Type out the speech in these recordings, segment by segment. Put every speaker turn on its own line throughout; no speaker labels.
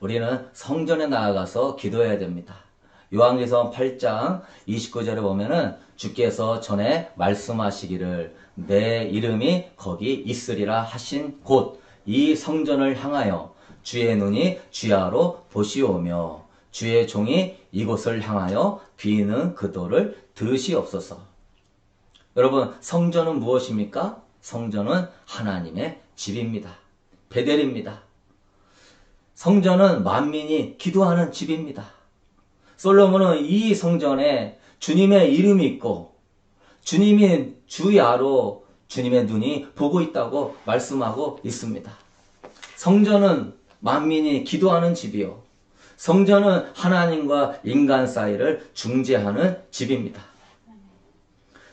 우리는 성전에 나아가서 기도해야 됩니다. 요한계시록 8장 29절에 보면은 주께서 전에 말씀하시기를 내 이름이 거기 있으리라 하신 곳 이 성전을 향하여 주의 눈이 주야로 보시오며 주의 종이 이곳을 향하여 비는 그도를 들으시옵소서. 여러분, 성전은 무엇입니까? 성전은 하나님의 집입니다. 베델입니다. 성전은 만민이 기도하는 집입니다. 솔로몬은 이 성전에 주님의 이름이 있고 주님이 주야로 주님의 눈이 보고 있다고 말씀하고 있습니다. 성전은 만민이 기도하는 집이요. 성전은 하나님과 인간 사이를 중재하는 집입니다.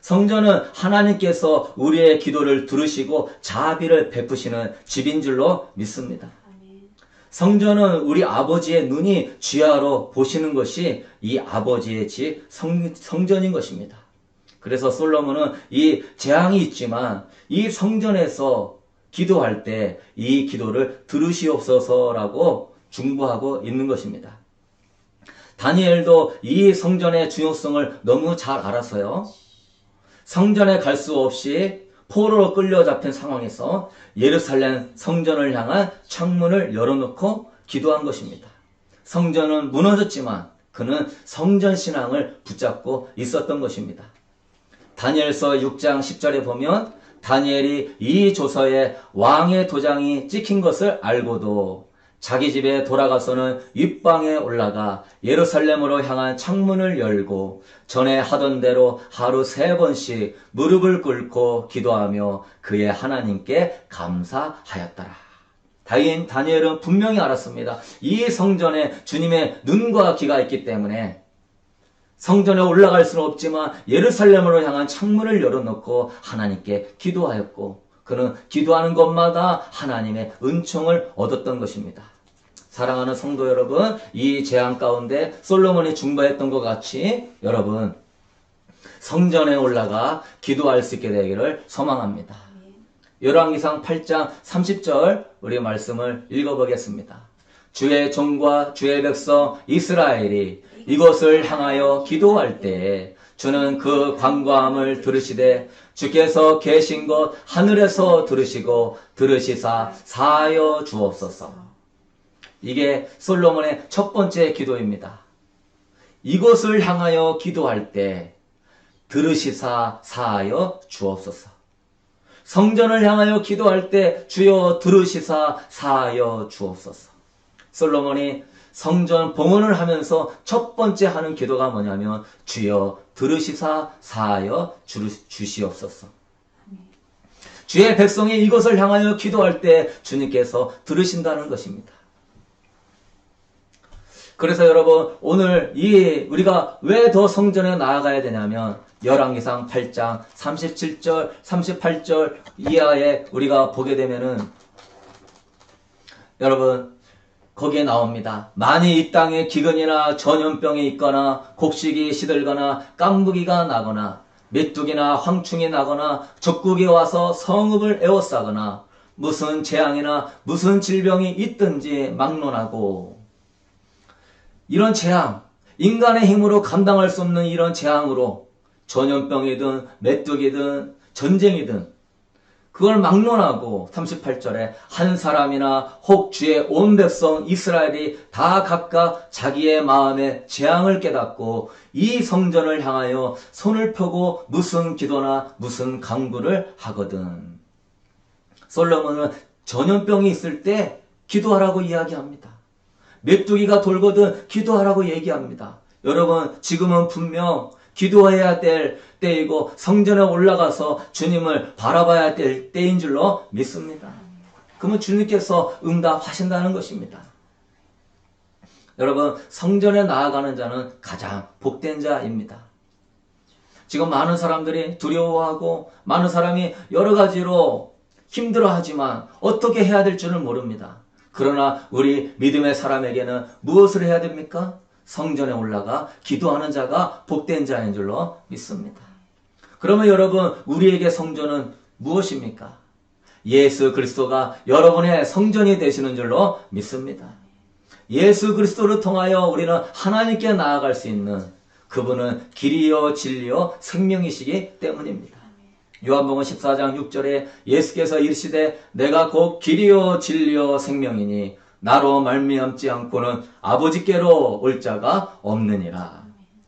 성전은 하나님께서 우리의 기도를 들으시고 자비를 베푸시는 집인 줄로 믿습니다. 성전은 우리 아버지의 눈이 주야로 보시는 것이 이 아버지의 집 성전인 것입니다. 그래서 솔로몬은 이 재앙이 있지만 이 성전에서 기도할 때 이 기도를 들으시옵소서라고 중보하고 있는 것입니다. 다니엘도 이 성전의 중요성을 너무 잘 알았어요. 성전에 갈 수 없이 포로로 끌려잡힌 상황에서 예루살렘 성전을 향한 창문을 열어놓고 기도한 것입니다. 성전은 무너졌지만 그는 성전 신앙을 붙잡고 있었던 것입니다. 다니엘서 6장 10절에 보면 다니엘이 이 조서에 왕의 도장이 찍힌 것을 알고도 자기 집에 돌아가서는 윗방에 올라가 예루살렘으로 향한 창문을 열고 전에 하던 대로 하루 3번씩 무릎을 꿇고 기도하며 그의 하나님께 감사하였더라. 다니엘은 분명히 알았습니다. 이 성전에 주님의 눈과 귀가 있기 때문에 성전에 올라갈 수는 없지만 예루살렘으로 향한 창문을 열어놓고 하나님께 기도하였고 그는 기도하는 것마다 하나님의 은총을 얻었던 것입니다. 사랑하는 성도 여러분, 이 재앙 가운데 솔로몬이 중보했던 것 같이 여러분 성전에 올라가 기도할 수 있게 되기를 소망합니다. 열왕기상 8장 30절 우리 말씀을 읽어보겠습니다. 주의 종과 주의 백성 이스라엘이 이곳을 향하여 기도할 때 주는 그 간구함을 들으시되 주께서 계신 곳 하늘에서 들으시고 들으시사 사하여 주옵소서. 이게 솔로몬의 첫 번째 기도입니다. 이곳을 향하여 기도할 때 들으시사 사하여 주옵소서. 성전을 향하여 기도할 때 주여 들으시사 사하여 주옵소서. 솔로몬이 성전 봉헌을 하면서 첫 번째 하는 기도가 뭐냐면 주여 들으시사 사하여 주시옵소서. 주의 백성이 이것을 향하여 기도할 때 주님께서 들으신다는 것입니다. 그래서 여러분 오늘 우리가 왜 더 성전에 나아가야 되냐면 열왕기상 8장 37절 38절 이하에 우리가 보게 되면은 여러분 거기에 나옵니다. 만일 이 땅에 기근이나 전염병이 있거나 곡식이 시들거나 깐부기가 나거나 메뚜기나 황충이 나거나 적국이 와서 성읍을 에워싸거나 무슨 재앙이나 무슨 질병이 있든지 막론하고 이런 재앙, 인간의 힘으로 감당할 수 없는 이런 재앙으로 전염병이든 메뚜기든 전쟁이든 그걸 막론하고 38절에 한 사람이나 혹 주의 온 백성 이스라엘이 다 각각 자기의 마음에 재앙을 깨닫고 이 성전을 향하여 손을 펴고 무슨 기도나 무슨 간구를 하거든. 솔로몬은 전염병이 있을 때 기도하라고 이야기합니다. 메뚜기가 돌거든 기도하라고 얘기합니다. 여러분 지금은 분명 기도해야 될 때이고 성전에 올라가서 주님을 바라봐야 될 때인 줄로 믿습니다. 그러면 주님께서 응답하신다는 것입니다. 여러분 성전에 나아가는 자는 가장 복된 자입니다. 지금 많은 사람들이 두려워하고 많은 사람이 여러 가지로 힘들어하지만 어떻게 해야 될 줄을 모릅니다. 그러나 우리 믿음의 사람에게는 무엇을 해야 됩니까? 성전에 올라가 기도하는 자가 복된 자인 줄로 믿습니다. 그러면 여러분 우리에게 성전은 무엇입니까? 예수 그리스도가 여러분의 성전이 되시는 줄로 믿습니다. 예수 그리스도를 통하여 우리는 하나님께 나아갈 수 있는 그분은 길이요 진리요 생명이시기 때문입니다. 요한복음 14장 6절에 예수께서 이르시되 내가 곧 길이요 진리요 생명이니 나로 말미암지 않고는 아버지께로 올 자가 없느니라.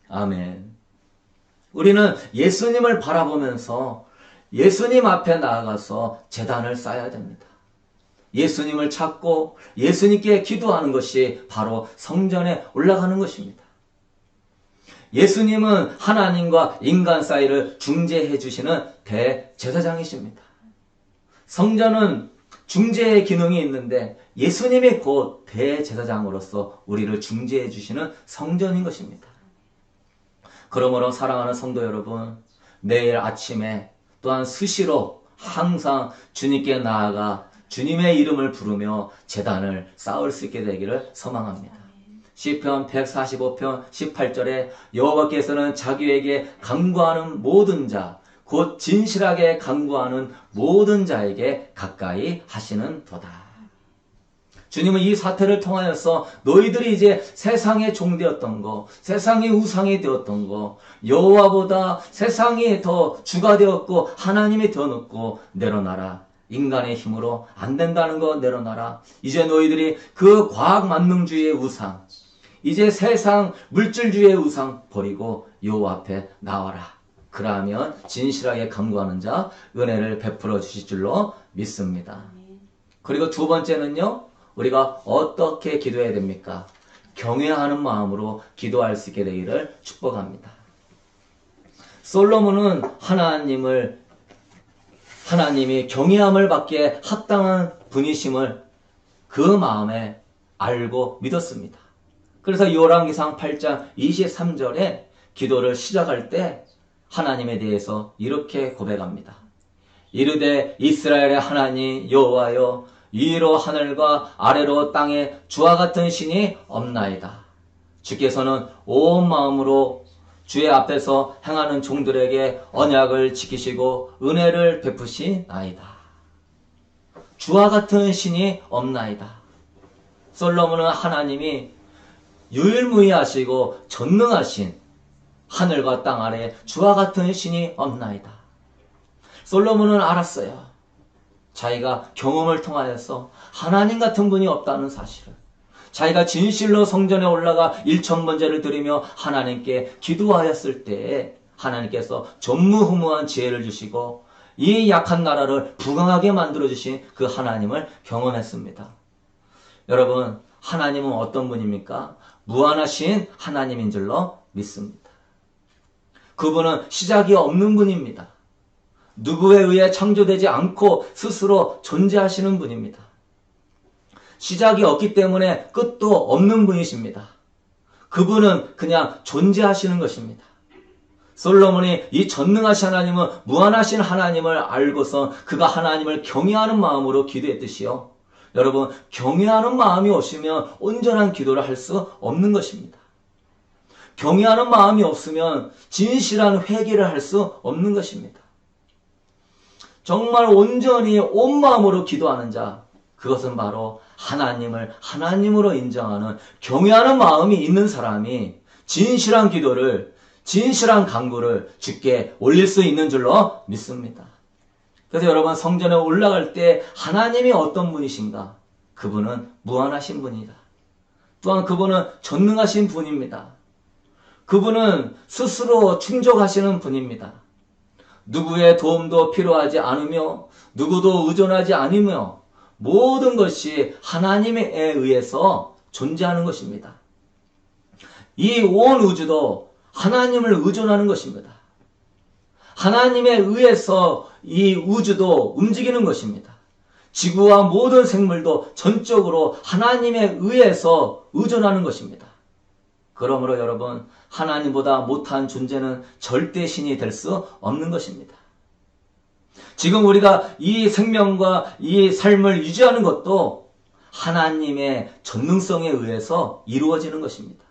아멘. 우리는 예수님을 바라보면서 예수님 앞에 나아가서 제단을 쌓아야 됩니다. 예수님을 찾고 예수님께 기도하는 것이 바로 성전에 올라가는 것입니다. 예수님은 하나님과 인간 사이를 중재해 주시는 대제사장이십니다. 성전은 중재의 기능이 있는데 예수님이 곧 대제사장으로서 우리를 중재해 주시는 성전인 것입니다. 그러므로 사랑하는 성도 여러분, 매일 아침에 또한 수시로 항상 주님께 나아가 주님의 이름을 부르며 제단을 쌓을 수 있게 되기를 소망합니다. 시편 145편 18절에 여호와께서는 자기에게 간구하는 모든 자, 곧 진실하게 간구하는 모든 자에게 가까이 하시는 도다. 주님은 이 사태를 통하여서 너희들이 이제 세상의 종되었던 거, 세상의 우상이 되었던 거, 여호와보다 세상이 더 주가 되었고 하나님이 더 높고 내려놔라. 인간의 힘으로 안 된다는 거 내려놔라. 이제 너희들이 그 과학 만능주의의 우상, 이제 세상 물질주의의 우상 버리고 여호와 앞에 나와라. 그러면 진실하게 간구하는 자 은혜를 베풀어 주실 줄로 믿습니다. 그리고 두 번째는요, 우리가 어떻게 기도해야 됩니까? 경외하는 마음으로 기도할 수 있게 되기를 축복합니다. 솔로몬은 하나님이 경외함을 받기에 합당한 분이심을 그 마음에 알고 믿었습니다. 그래서 열왕기상 8장 23절에 기도를 시작할 때 하나님에 대해서 이렇게 고백합니다. 이르되 이스라엘의 하나님 여호와여, 위로 하늘과 아래로 땅에 주와 같은 신이 없나이다. 주께서는 온 마음으로 주의 앞에서 행하는 종들에게 언약을 지키시고 은혜를 베푸시나이다. 주와 같은 신이 없나이다. 솔로몬은 하나님이 유일무이하시고 전능하신 하늘과 땅 아래 주와 같은 신이 없나이다. 솔로몬은 알았어요. 자기가 경험을 통하여서 하나님 같은 분이 없다는 사실을. 자기가 진실로 성전에 올라가 1000번제를 드리며 하나님께 기도하였을 때에 하나님께서 전무후무한 지혜를 주시고 이 약한 나라를 부강하게 만들어주신 그 하나님을 경험했습니다. 여러분, 하나님은 어떤 분입니까? 무한하신 하나님인 줄로 믿습니다. 그분은 시작이 없는 분입니다. 누구에 의해 창조되지 않고 스스로 존재하시는 분입니다. 시작이 없기 때문에 끝도 없는 분이십니다. 그분은 그냥 존재하시는 것입니다. 솔로몬이 이 전능하신 하나님은 무한하신 하나님을 알고서 그가 하나님을 경외하는 마음으로 기도했듯이요. 여러분, 경외하는 마음이 없으면 온전한 기도를 할 수 없는 것입니다. 경외하는 마음이 없으면 진실한 회개를 할 수 없는 것입니다. 정말 온전히 온 마음으로 기도하는 자, 그것은 바로 하나님을 하나님으로 인정하는 경외하는 마음이 있는 사람이 진실한 기도를, 진실한 간구를 주께 올릴 수 있는 줄로 믿습니다. 그래서 여러분, 성전에 올라갈 때 하나님이 어떤 분이신가? 그분은 무한하신 분이다. 또한 그분은 전능하신 분입니다. 그분은 스스로 충족하시는 분입니다. 누구의 도움도 필요하지 않으며 누구도 의존하지 않으며 모든 것이 하나님에 의해서 존재하는 것입니다. 이 온 우주도 하나님을 의존하는 것입니다. 하나님에 의해서 이 우주도 움직이는 것입니다. 지구와 모든 생물도 전적으로 하나님에 의해서 의존하는 것입니다. 그러므로 여러분, 하나님보다 못한 존재는 절대 신이 될 수 없는 것입니다. 지금 우리가 이 생명과 이 삶을 유지하는 것도 하나님의 전능성에 의해서 이루어지는 것입니다.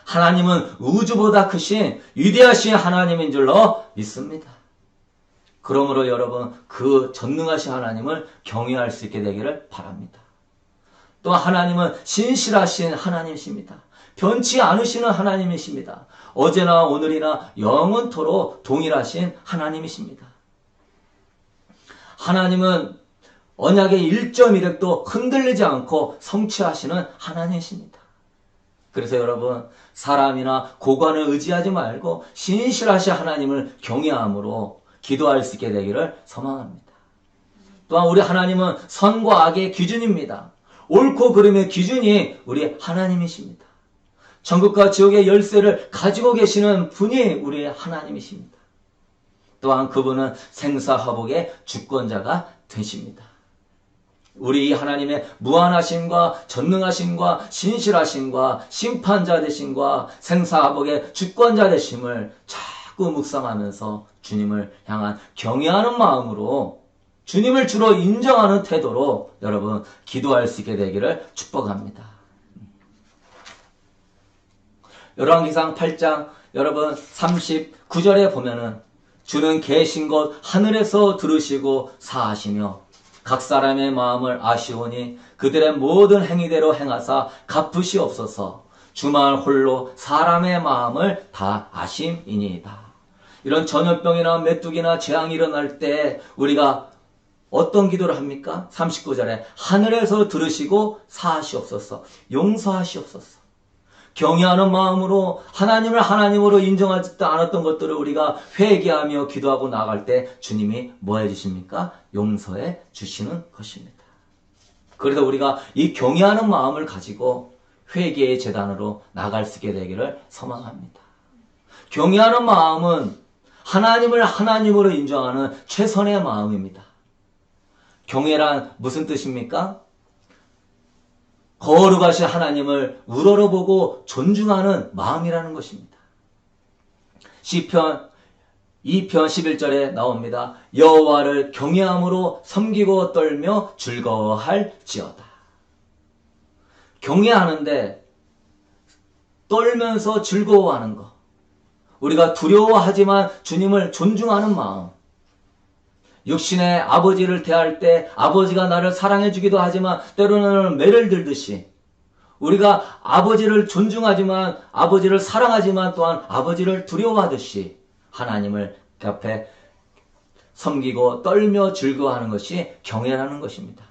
하나님은 우주보다 크신 위대하신 하나님인 줄로 믿습니다. 그러므로 여러분, 그 전능하신 하나님을 경외할 수 있게 되기를 바랍니다. 또 하나님은 신실하신 하나님이십니다. 변치 않으시는 하나님이십니다. 어제나 오늘이나 영원토록 동일하신 하나님이십니다. 하나님은 언약의 1.1획도 흔들리지 않고 성취하시는 하나님이십니다. 그래서 여러분, 사람이나 고관을 의지하지 말고 신실하신 하나님을 경외함으로 기도할 수 있게 되기를 소망합니다. 또한 우리 하나님은 선과 악의 기준입니다. 옳고 그름의 기준이 우리 하나님이십니다. 천국과 지옥의 열쇠를 가지고 계시는 분이 우리 하나님이십니다. 또한 그분은 생사화복의 주권자가 되십니다. 우리 하나님의 무한하심과 전능하심과 신실하심과 심판자 되심과 생사화복의 주권자 되심을 자꾸 묵상하면서 주님을 향한 경외하는 마음으로 주님을 주로 인정하는 태도로 여러분 기도할 수 있게 되기를 축복합니다. 열왕기상 8장 여러분 39절에 보면은 주는 계신 곳 하늘에서 들으시고 사하시며 각 사람의 마음을 아시오니 그들의 모든 행위대로 행하사 갚으시옵소서. 주만 홀로 사람의 마음을 다 아심이니이다. 이런 전염병이나 메뚜기나 재앙이 일어날 때 우리가 어떤 기도를 합니까? 39절에 하늘에서 들으시고 사하시옵소서. 용서하시옵소서. 경외하는 마음으로 하나님을 하나님으로 인정하지 않았던 것들을 우리가 회개하며 기도하고 나갈 때 주님이 뭐 해주십니까? 용서해 주시는 것입니다. 그래서 우리가 이 경외하는 마음을 가지고 회개의 제단으로 나갈 수 있게 되기를 소망합니다. 경외하는 마음은 하나님을 하나님으로 인정하는 최선의 마음입니다. 경외란 무슨 뜻입니까? 거룩하신 하나님을 우러러보고 존중하는 마음이라는 것입니다. 시편 2편 11절에 나옵니다. 여호와를 경외함으로 섬기고 떨며 즐거워할지어다. 경외하는데 떨면서 즐거워하는 것. 우리가 두려워하지만 주님을 존중하는 마음. 육신의 아버지를 대할 때 아버지가 나를 사랑해 주기도 하지만 때로는 매를 들듯이 우리가 아버지를 존중하지만 아버지를 사랑하지만 또한 아버지를 두려워하듯이 하나님을 앞에 섬기고 떨며 즐거워하는 것이 경외라는 것입니다.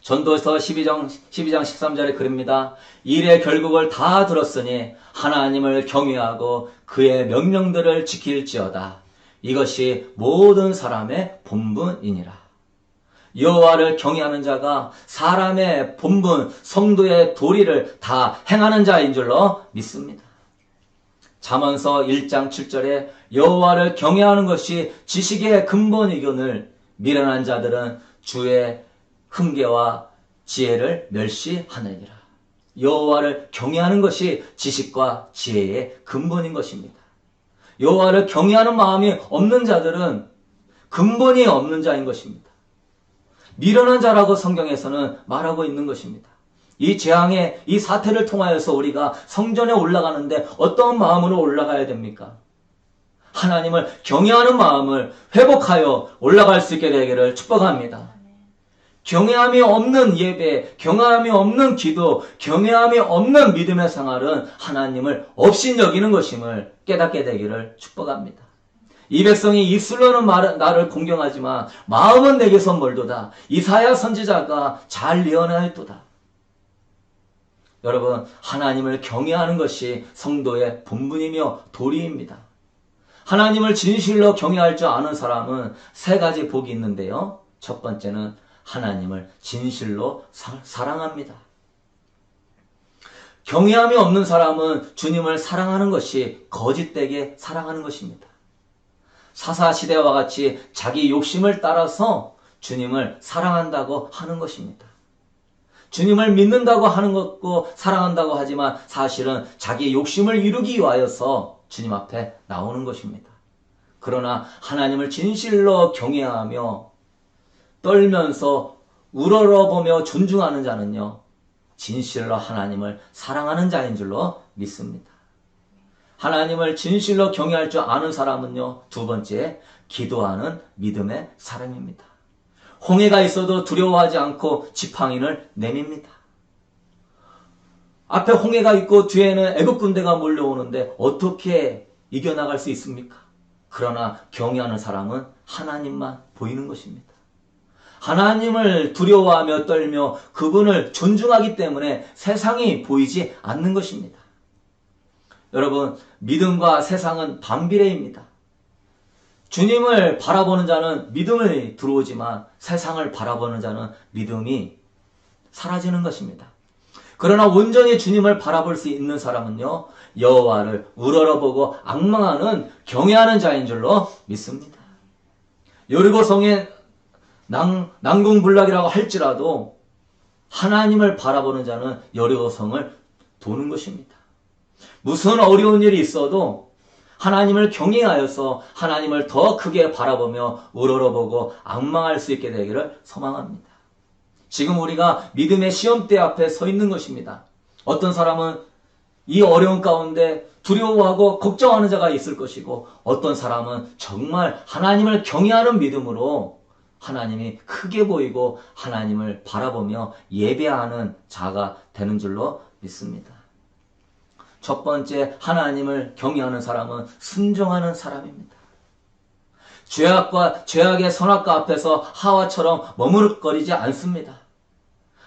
전도서 12장 13절에 그럽니다. 일의 결국을 다 들었으니 하나님을 경외하고 그의 명령들을 지킬지어다. 이것이 모든 사람의 본분이니라. 여호와를 경외하는 자가 사람의 본분, 성도의 도리를 다 행하는 자인 줄로 믿습니다. 잠언서 1장 7절에 여호와를 경외하는 것이 지식의 근본이거늘 미련한 자들은 주의 훈계와 지혜를 멸시하느니라. 여호와를 경외하는 것이 지식과 지혜의 근본인 것입니다. 여호와를 경외하는 마음이 없는 자들은 근본이 없는 자인 것입니다. 미련한 자라고 성경에서는 말하고 있는 것입니다. 이 재앙의 이 사태를 통하여서 우리가 성전에 올라가는데 어떤 마음으로 올라가야 됩니까? 하나님을 경외하는 마음을 회복하여 올라갈 수 있게 되기를 축복합니다. 경외함이 없는 예배, 경외함이 없는 기도, 경외함이 없는 믿음의 생활은 하나님을 없인 여기는 것임을 깨닫게 되기를 축복합니다. 이 백성이 입술로는 나를 공경하지만 마음은 내게서 멀도다. 이사야 선지자가 잘 예언하였도다. 여러분, 하나님을 경외하는 것이 성도의 본분이며 도리입니다. 하나님을 진실로 경외할 줄 아는 사람은 세 가지 복이 있는데요. 첫 번째는 하나님을 진실로 사랑합니다. 경외함이 없는 사람은 주님을 사랑하는 것이 거짓되게 사랑하는 것입니다. 사사시대와 같이 자기 욕심을 따라서 주님을 사랑한다고 하는 것입니다. 주님을 믿는다고 하는 것고 사랑한다고 하지만 사실은 자기 욕심을 이루기 위하여서 주님 앞에 나오는 것입니다. 그러나 하나님을 진실로 경외하며 떨면서 우러러보며 존중하는 자는요, 진실로 하나님을 사랑하는 자인 줄로 믿습니다. 하나님을 진실로 경외할 줄 아는 사람은요, 두 번째, 기도하는 믿음의 사람입니다. 홍해가 있어도 두려워하지 않고 지팡이를 내밉니다. 앞에 홍해가 있고 뒤에는 애국 군대가 몰려오는데 어떻게 이겨나갈 수 있습니까? 그러나 경외하는 사람은 하나님만 보이는 것입니다. 하나님을 두려워하며 떨며 그분을 존중하기 때문에 세상이 보이지 않는 것입니다. 여러분, 믿음과 세상은 반비례입니다. 주님을 바라보는 자는 믿음이 들어오지만 세상을 바라보는 자는 믿음이 사라지는 것입니다. 그러나 온전히 주님을 바라볼 수 있는 사람은요, 여호와를 우러러보고 앙망하는 경외하는 자인 줄로 믿습니다. 여리고성의 난공불락이라고 할지라도 하나님을 바라보는 자는 여리고성을 도는 것입니다. 무슨 어려운 일이 있어도 하나님을 경외하여서 하나님을 더 크게 바라보며 우러러보고 앙망할 수 있게 되기를 소망합니다. 지금 우리가 믿음의 시험대 앞에 서 있는 것입니다. 어떤 사람은 이 어려운 가운데 두려워하고 걱정하는 자가 있을 것이고 어떤 사람은 정말 하나님을 경외하는 믿음으로 하나님이 크게 보이고 하나님을 바라보며 예배하는 자가 되는 줄로 믿습니다. 첫 번째, 하나님을 경외하는 사람은 순종하는 사람입니다. 죄악의 선악과 앞에서 하와처럼 머무르거리지 않습니다.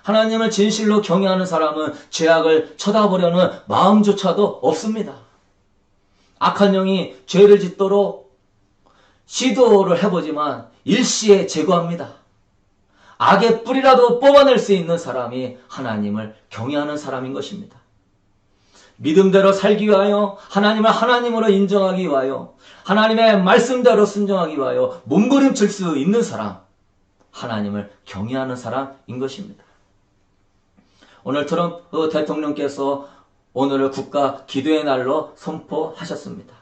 하나님을 진실로 경외하는 사람은 죄악을 쳐다보려는 마음조차도 없습니다. 악한 영이 죄를 짓도록 시도를 해보지만 일시에 제거합니다. 악의 뿌리라도 뽑아낼 수 있는 사람이 하나님을 경외하는 사람인 것입니다. 믿음대로 살기 위하여 하나님을 하나님으로 인정하기 위하여 하나님의 말씀대로 순종하기 위하여 몸부림칠 수 있는 사람, 하나님을 경외하는 사람인 것입니다. 오늘 트럼프 대통령께서 오늘을 국가 기도의 날로 선포하셨습니다.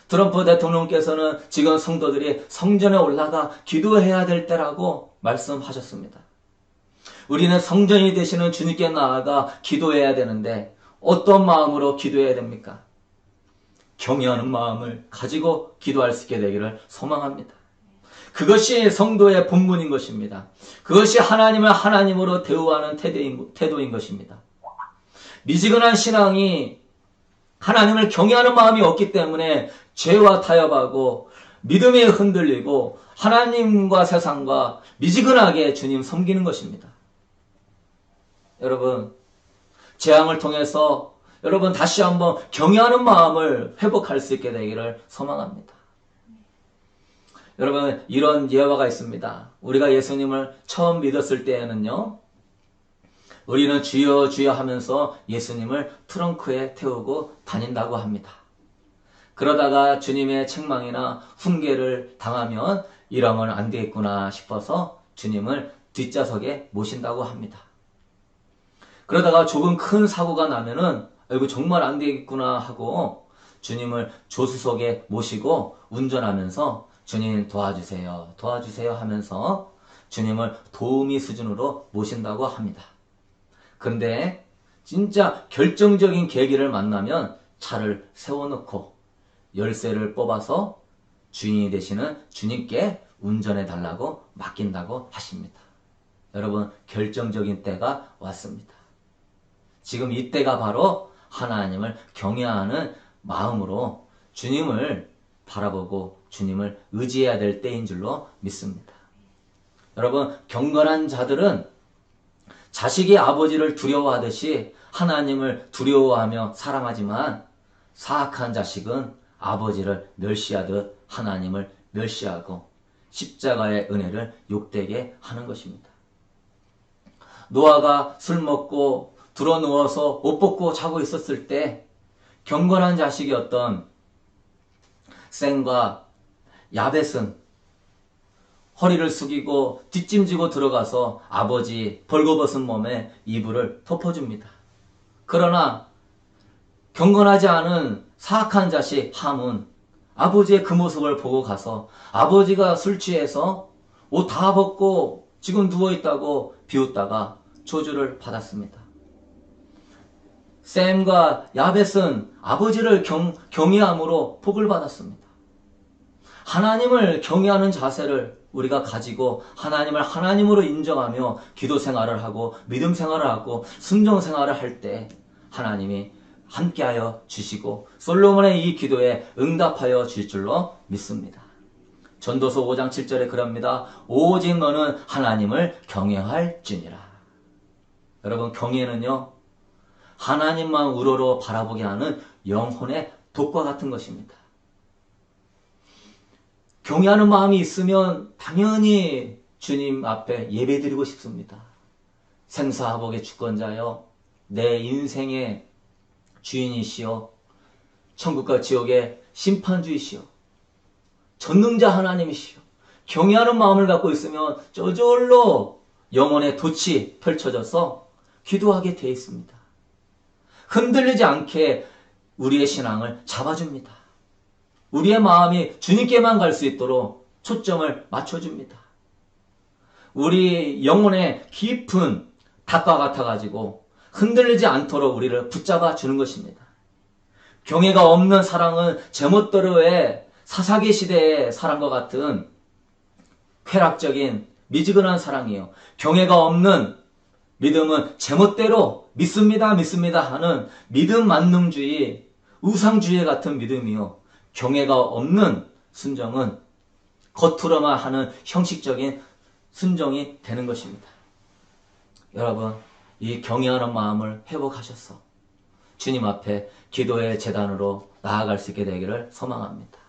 트럼프 대통령께서는 지금 성도들이 성전에 올라가 기도해야 될 때라고 말씀하셨습니다. 우리는 성전이 되시는 주님께 나아가 기도해야 되는데 어떤 마음으로 기도해야 됩니까? 경외하는 마음을 가지고 기도할 수 있게 되기를 소망합니다. 그것이 성도의 본분인 것입니다. 그것이 하나님을 하나님으로 대우하는 태도인 것입니다. 미지근한 신앙이 하나님을 경외하는 마음이 없기 때문에 죄와 타협하고 믿음이 흔들리고 하나님과 세상과 미지근하게 주님 섬기는 것입니다. 여러분, 재앙을 통해서 여러분 다시 한번 경외하는 마음을 회복할 수 있게 되기를 소망합니다. 여러분, 이런 예화가 있습니다. 우리가 예수님을 처음 믿었을 때에는요, 우리는 주여 주여 하면서 예수님을 트렁크에 태우고 다닌다고 합니다. 그러다가 주님의 책망이나 훈계를 당하면 이러면 안 되겠구나 싶어서 주님을 뒷좌석에 모신다고 합니다. 그러다가 조금 큰 사고가 나면은 이거 정말 안 되겠구나 하고 주님을 조수석에 모시고 운전하면서 주님 도와주세요, 도와주세요 하면서 주님을 도우미 수준으로 모신다고 합니다. 그런데 진짜 결정적인 계기를 만나면 차를 세워놓고 열쇠를 뽑아서 주인이 되시는 주님께 운전해 달라고 맡긴다고 하십니다. 여러분, 결정적인 때가 왔습니다. 지금 이때가 바로 하나님을 경외하는 마음으로 주님을 바라보고 주님을 의지해야 될 때인 줄로 믿습니다. 여러분, 경건한 자들은 자식이 아버지를 두려워하듯이 하나님을 두려워하며 사랑하지만 사악한 자식은 아버지를 멸시하듯 하나님을 멸시하고 십자가의 은혜를 욕되게 하는 것입니다. 노아가 술 먹고 드러누워서 옷 벗고 자고 있었을 때 경건한 자식이었던 셈과 야벳은 허리를 숙이고 뒷짐지고 들어가서 아버지 벌거벗은 몸에 이불을 덮어줍니다. 그러나 경건하지 않은 사악한 자식 함은 아버지의 그 모습을 보고 가서 아버지가 술 취해서 옷 다 벗고 지금 누워있다고 비웃다가 저주를 받았습니다. 셈과 야벳은 아버지를 경외함으로 복을 받았습니다. 하나님을 경외하는 자세를 우리가 가지고 하나님을 하나님으로 인정하며 기도 생활을 하고 믿음 생활을 하고 순종 생활을 할 때 하나님이 함께하여 주시고 솔로몬의 이 기도에 응답하여 줄 줄로 믿습니다. 전도서 5장 7절에 그럽니다. 오직 너는 하나님을 경외할지니라. 여러분, 경외는요, 하나님만 우러러 바라보게 하는 영혼의 독과 같은 것입니다. 경외하는 마음이 있으면 당연히 주님 앞에 예배드리고 싶습니다. 생사화복의 주권자여, 내 인생의 주인이시여, 천국과 지옥의 심판주이시여, 전능자 하나님이시여, 경외하는 마음을 갖고 있으면 저절로 영혼의 돛이 펼쳐져서 기도하게 되어 있습니다. 흔들리지 않게 우리의 신앙을 잡아줍니다. 우리의 마음이 주님께만 갈 수 있도록 초점을 맞춰줍니다. 우리 영혼의 깊은 닭과 같아가지고 흔들리지 않도록 우리를 붙잡아 주는 것입니다. 경외가 없는 사랑은 제멋대로의 사사기 시대의 사랑과 같은 쾌락적인 미지근한 사랑이에요. 경외가 없는 믿음은 제멋대로 믿습니다 하는 믿음 만능주의, 우상주의 같은 믿음이요. 경외가 없는 순종은 겉으로만 하는 형식적인 순종이 되는 것입니다. 여러분, 이 경외하는 마음을 회복하셔서 주님 앞에 기도의 제단으로 나아갈 수 있게 되기를 소망합니다.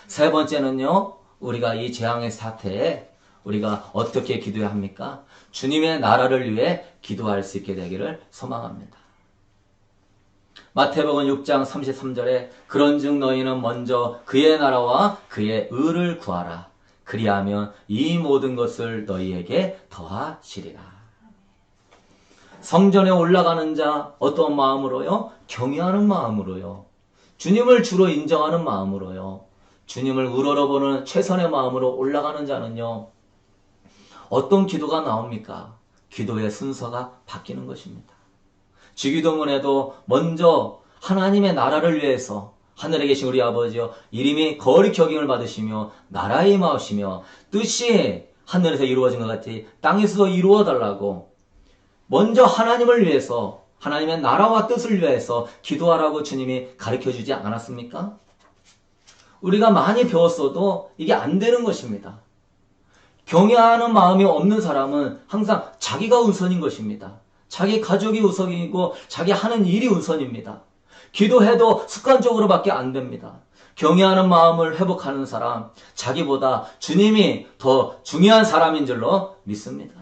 세 번째는요, 우리가 이 재앙의 사태에 우리가 어떻게 기도해야 합니까? 주님의 나라를 위해 기도할 수 있게 되기를 소망합니다. 마태복음 6장 33절에 그런즉 너희는 먼저 그의 나라와 그의 의를 구하라. 그리하면 이 모든 것을 너희에게 더하시리라. 성전에 올라가는 자 어떤 마음으로요? 경외하는 마음으로요. 주님을 주로 인정하는 마음으로요. 주님을 우러러보는 최선의 마음으로 올라가는 자는요. 어떤 기도가 나옵니까? 기도의 순서가 바뀌는 것입니다. 주기도문에도 먼저 하나님의 나라를 위해서 하늘에 계신 우리 아버지여 이름이 거룩히 여김을 받으시며 나라에 임하시며 뜻이 하늘에서 이루어진 것 같이 땅에서도 이루어달라고 먼저 하나님을 위해서 하나님의 나라와 뜻을 위해서 기도하라고 주님이 가르쳐주지 않았습니까? 우리가 많이 배웠어도 이게 안 되는 것입니다. 경외하는 마음이 없는 사람은 항상 자기가 우선인 것입니다. 자기 가족이 우선이고 자기 하는 일이 우선입니다. 기도해도 습관적으로밖에 안 됩니다. 경외하는 마음을 회복하는 사람, 자기보다 주님이 더 중요한 사람인 줄로 믿습니다.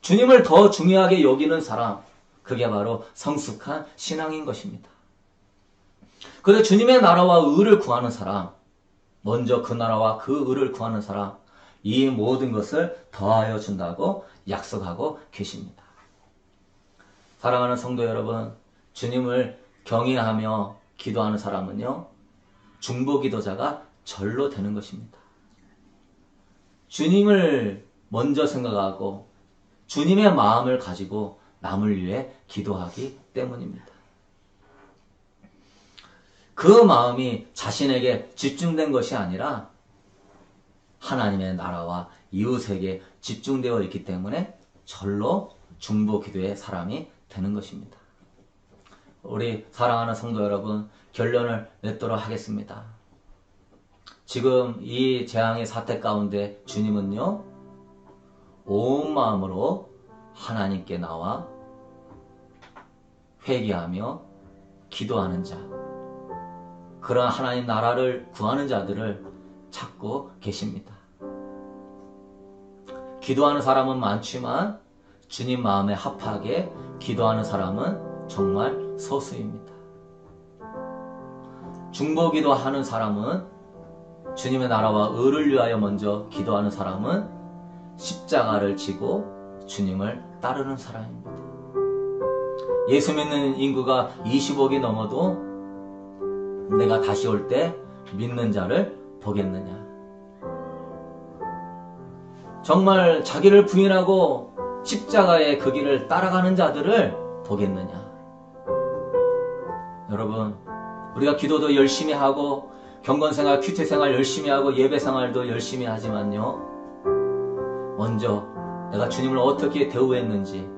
주님을 더 중요하게 여기는 사람, 그게 바로 성숙한 신앙인 것입니다. 그래서 주님의 나라와 의를 구하는 사람, 먼저 그 나라와 그 의를 구하는 사람, 이 모든 것을 더하여 준다고 약속하고 계십니다. 사랑하는 성도 여러분, 주님을 경외하며 기도하는 사람은요, 중보기도자가 절로 되는 것입니다. 주님을 먼저 생각하고 주님의 마음을 가지고 남을 위해 기도하기 때문입니다. 그 마음이 자신에게 집중된 것이 아니라 하나님의 나라와 이웃에게 집중되어 있기 때문에 절로 중보기도의 사람이 되는 것입니다. 우리 사랑하는 성도 여러분, 결론을 맺도록 하겠습니다. 지금 이 재앙의 사태 가운데 주님은요, 온 마음으로 하나님께 나와 회개하며 기도하는 자, 그런 하나님 나라를 구하는 자들을 찾고 계십니다. 기도하는 사람은 많지만 주님 마음에 합하게 기도하는 사람은 정말 소수입니다. 중보기도하는 사람은 주님의 나라와 의를 위하여 먼저 기도하는 사람은 십자가를 지고 주님을 따르는 사람입니다. 예수 믿는 인구가 20억이 넘어도 내가 다시 올 때 믿는 자를 보겠느냐. 정말 자기를 부인하고 십자가의 그 길을 따라가는 자들을 보겠느냐. 여러분, 우리가 기도도 열심히 하고 경건생활, 큐티생활 열심히 하고 예배생활도 열심히 하지만요, 먼저 내가 주님을 어떻게 대우했는지,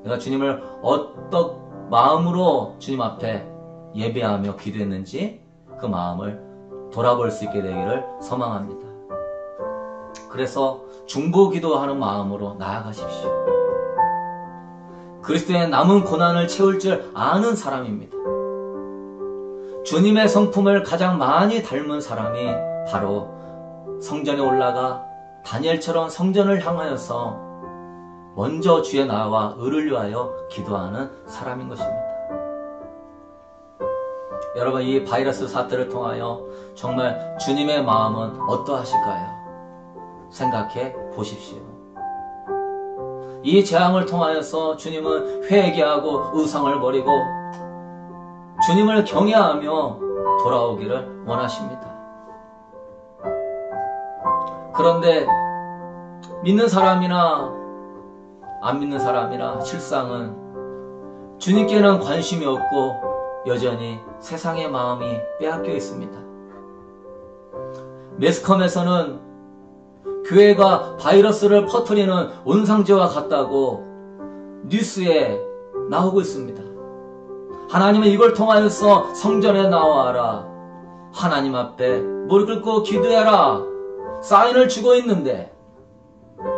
내가 주님을 어떤 마음으로 주님 앞에 예배하며 기도했는지 그 마음을 돌아볼 수 있게 되기를 소망합니다. 그래서 중보기도하는 마음으로 나아가십시오. 그리스도의 남은 고난을 채울 줄 아는 사람입니다. 주님의 성품을 가장 많이 닮은 사람이 바로 성전에 올라가 다니엘처럼 성전을 향하여서 먼저 주의 나와 의를 위하여 기도하는 사람인 것입니다. 여러분, 이 바이러스 사태를 통하여 정말 주님의 마음은 어떠하실까요? 생각해 보십시오. 이 재앙을 통하여서 주님은 회개하고 의상을 버리고 주님을 경외하며 돌아오기를 원하십니다. 그런데 믿는 사람이나 안 믿는 사람이나 실상은 주님께는 관심이 없고 여전히 세상의 마음이 빼앗겨 있습니다. 매스컴에서는 교회가 바이러스를 퍼뜨리는 온상제와 같다고 뉴스에 나오고 있습니다. 하나님은 이걸 통하여서 성전에 나와라, 하나님 앞에 무릎 꿇고 기도해라 사인을 주고 있는데,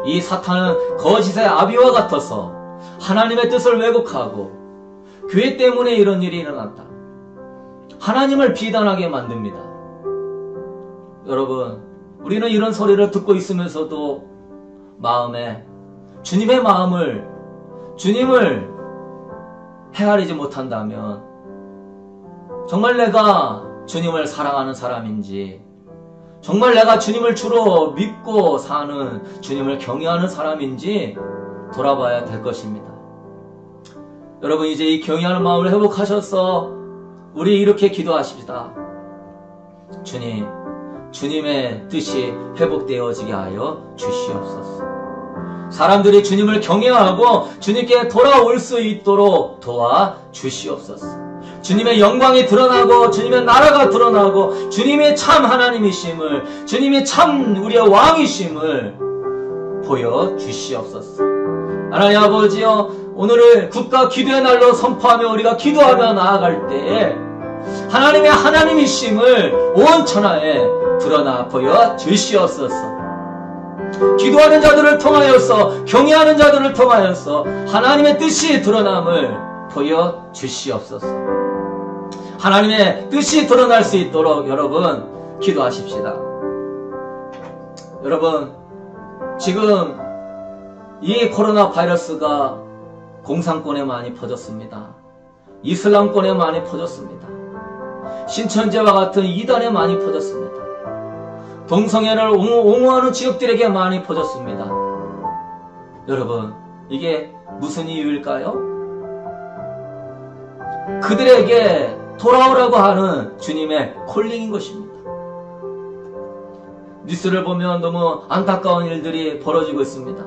이 사탄은 거짓의 아비와 같아서 하나님의 뜻을 왜곡하고 교회 때문에 이런 일이 일어났다, 하나님을 비난하게 만듭니다. 여러분, 우리는 이런 소리를 듣고 있으면서도 마음에 주님의 마음을, 주님을 헤아리지 못한다면 정말 내가 주님을 사랑하는 사람인지, 정말 내가 주님을 주로 믿고 사는, 주님을 경외하는 사람인지 돌아봐야 될 것입니다. 여러분, 이제 이 경외하는 마음을 회복하셔서 우리 이렇게 기도하십시다. 주님, 주님의 뜻이 회복되어지게 하여 주시옵소서. 사람들이 주님을 경외하고 주님께 돌아올 수 있도록 도와주시옵소서. 주님의 영광이 드러나고 주님의 나라가 드러나고 주님의 참 하나님이심을, 주님의 참 우리의 왕이심을 보여주시옵소서. 하나님 아버지여, 오늘을 국가 기도의 날로 선포하며 우리가 기도하며 나아갈 때에 하나님의 하나님이심을 온 천하에 드러나 보여주시옵소서. 기도하는 자들을 통하여서, 경외하는 자들을 통하여서 하나님의 뜻이 드러남을 보여주시옵소서. 하나님의 뜻이 드러날 수 있도록 여러분 기도하십시다. 여러분, 지금 이 코로나 바이러스가 공산권에 많이 퍼졌습니다. 이슬람권에 많이 퍼졌습니다. 신천지와 같은 이단에 많이 퍼졌습니다. 동성애를 옹호하는 지역들에게 많이 퍼졌습니다. 여러분, 이게 무슨 이유일까요? 그들에게 돌아오라고 하는 주님의 콜링인 것입니다. 뉴스를 보면 너무 안타까운 일들이 벌어지고 있습니다.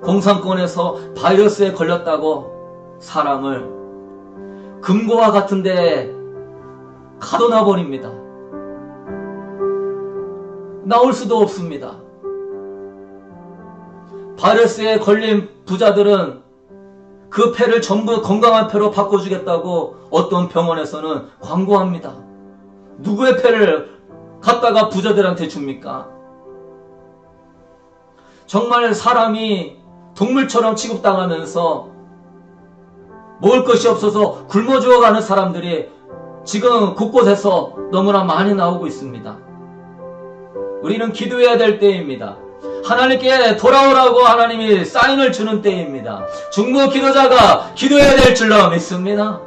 공산권에서 바이러스에 걸렸다고 사람을 금고와 같은 데에 가둬놔 버립니다. 나올 수도 없습니다. 바이러스에 걸린 부자들은 그 폐를 전부 건강한 폐로 바꿔주겠다고 어떤 병원에서는 광고합니다. 누구의 폐를 갖다가 부자들한테 줍니까? 정말 사람이 동물처럼 취급당하면서 먹을 것이 없어서 굶어 죽어가는 사람들이 지금 곳곳에서 너무나 많이 나오고 있습니다. 우리는 기도해야 될 때입니다. 하나님께 돌아오라고 하나님이 사인을 주는 때입니다. 중보 기도자가 기도해야 될 줄로 믿습니다.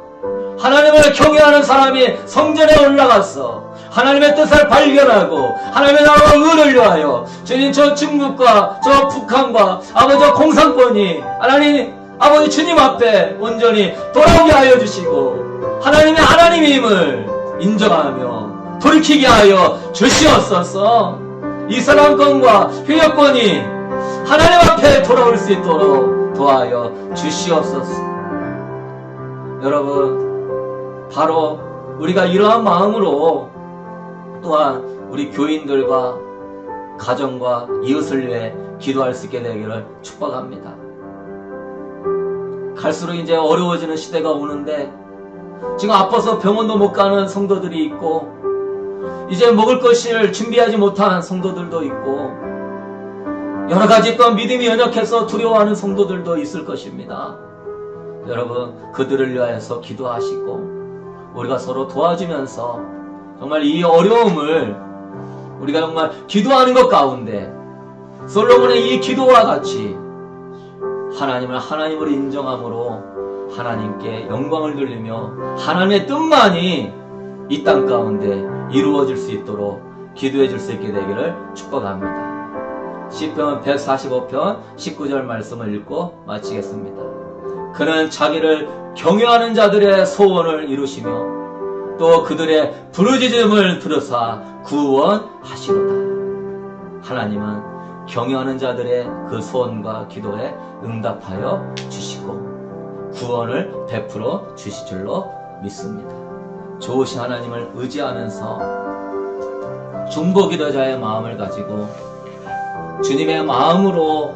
하나님을 경외하는 사람이 성전에 올라가서 하나님의 뜻을 발견하고 하나님의 나라와 의를 위하여, 주님, 저 중국과 저 북한과 아버지 저 공산권이 하나님 아버지 주님 앞에 온전히 돌아오게 하여 주시고 하나님의 하나님임을 인정하며 돌이키게 하여 주시옵소서. 이슬람권과 휴역권이 하나님 앞에 돌아올 수 있도록 도와여 주시옵소서. 여러분, 바로 우리가 이러한 마음으로 또한 우리 교인들과 가정과 이웃을 위해 기도할 수 있게 되기를 축복합니다. 갈수록 이제 어려워지는 시대가 오는데 지금 아파서 병원도 못 가는 성도들이 있고 이제 먹을 것을 준비하지 못한 성도들도 있고 여러 가지 또 믿음이 연약해서 두려워하는 성도들도 있을 것입니다. 여러분, 그들을 위하여서 기도하시고 우리가 서로 도와주면서 정말 이 어려움을 우리가 정말 기도하는 것 가운데 솔로몬의 이 기도와 같이 하나님을 하나님으로 인정함으로 하나님께 영광을 돌리며 하나님의 뜻만이 이 땅 가운데 이루어질 수 있도록 기도해 줄 수 있게 되기를 축복합니다. 시편 145편 19절 말씀을 읽고 마치겠습니다. 그는 자기를 경외하는 자들의 소원을 이루시며 또 그들의 부르짖음을 들으사 구원하시로다. 하나님은 경외하는 자들의 그 소원과 기도에 응답하여 주시고 구원을 베풀어 주실 줄로 믿습니다. 좋으신 하나님을 의지하면서 중보기도자의 마음을 가지고 주님의 마음으로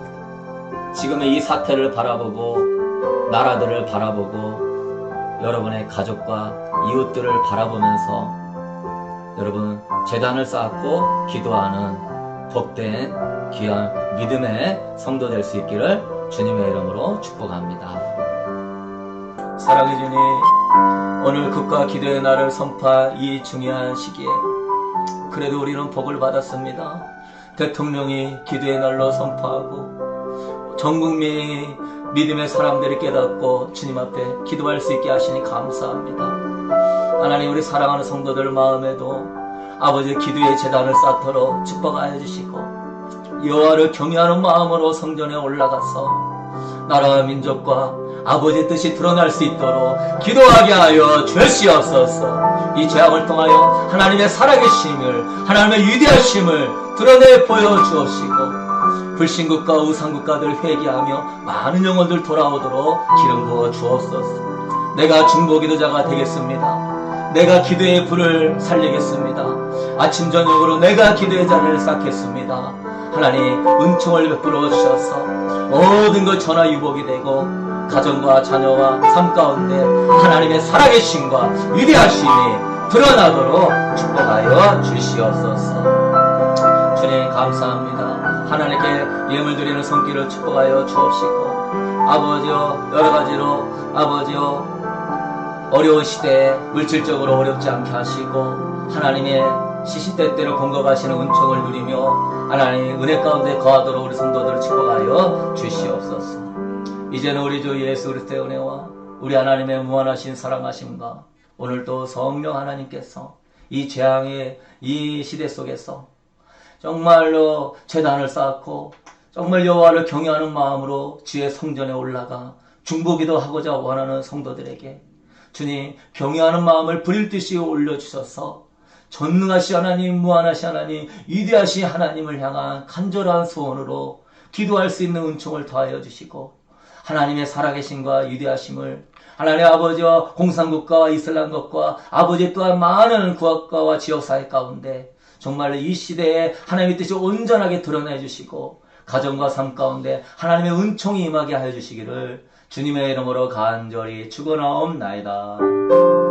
지금의 이 사태를 바라보고 나라들을 바라보고 여러분의 가족과 이웃들을 바라보면서 여러분 제단을 쌓고 기도하는 복된 귀한 믿음의 성도 될 수 있기를 주님의 이름으로 축복합니다. 사랑해 주님, 오늘 국가 기도의 날을 선포할 이 중요한 시기에 그래도 우리는 복을 받았습니다. 대통령이 기도의 날로 선포하고 전 국민이 믿음의 사람들이 깨닫고 주님 앞에 기도할 수 있게 하시니 감사합니다. 하나님, 우리 사랑하는 성도들 마음에도 아버지 기도의 제단을 쌓도록 축복하여 주시고 여호와를 경외하는 마음으로 성전에 올라가서 나라와 민족과 아버지의 뜻이 드러날 수 있도록 기도하게 하여 주시옵소서. 이 재앙을 통하여 하나님의 살아계심을, 하나님의 위대하심을 드러내 보여주옵시고 불신국가 우상국가들 회개하며 많은 영혼들 돌아오도록 기름 부어 주옵소서. 내가 중보기도자가 되겠습니다. 내가 기도의 불을 살리겠습니다. 아침 저녁으로 내가 기도의 잔을 쌓겠습니다. 하나님 은총을 베풀어 주셔서 모든 것 전화유복이 되고 가정과 자녀와 삶 가운데 하나님의 살아계심과 위대하심이 드러나도록 축복하여 주시옵소서. 주님 감사합니다. 하나님께 예물 드리는 손길을 축복하여 주옵시고 아버지여 여러가지로 아버지여 어려운 시대에 물질적으로 어렵지 않게 하시고 하나님의 시시때때로 공급하시는 은총을 누리며 하나님 은혜 가운데 거하도록 우리 성도들을 축복하여 주시옵소서. 이제는 우리 주 예수 그리스도의 은혜와 우리 하나님의 무한하신 사랑하심과 오늘도 성령 하나님께서 이 재앙의 이 시대 속에서 정말로 제단을 쌓고 정말 여호와를 경외하는 마음으로 주의 성전에 올라가 중보기도 하고자 원하는 성도들에게 주님 경외하는 마음을 부릴 듯이 올려주셔서 전능하신 하나님, 무한하신 하나님, 위대하신 하나님을 향한 간절한 소원으로 기도할 수 있는 은총을 더하여 주시고 하나님의 살아계심과 위대하심을 하나님 아버지와 공산국가와 이슬람국가와 아버지 또한 많은 국가와 지역사회 가운데 정말 이 시대에 하나님의 뜻이 온전하게 드러내 주시고 가정과 삶 가운데 하나님의 은총이 임하게 하여 주시기를 주님의 이름으로 간절히 축원하옵나이다.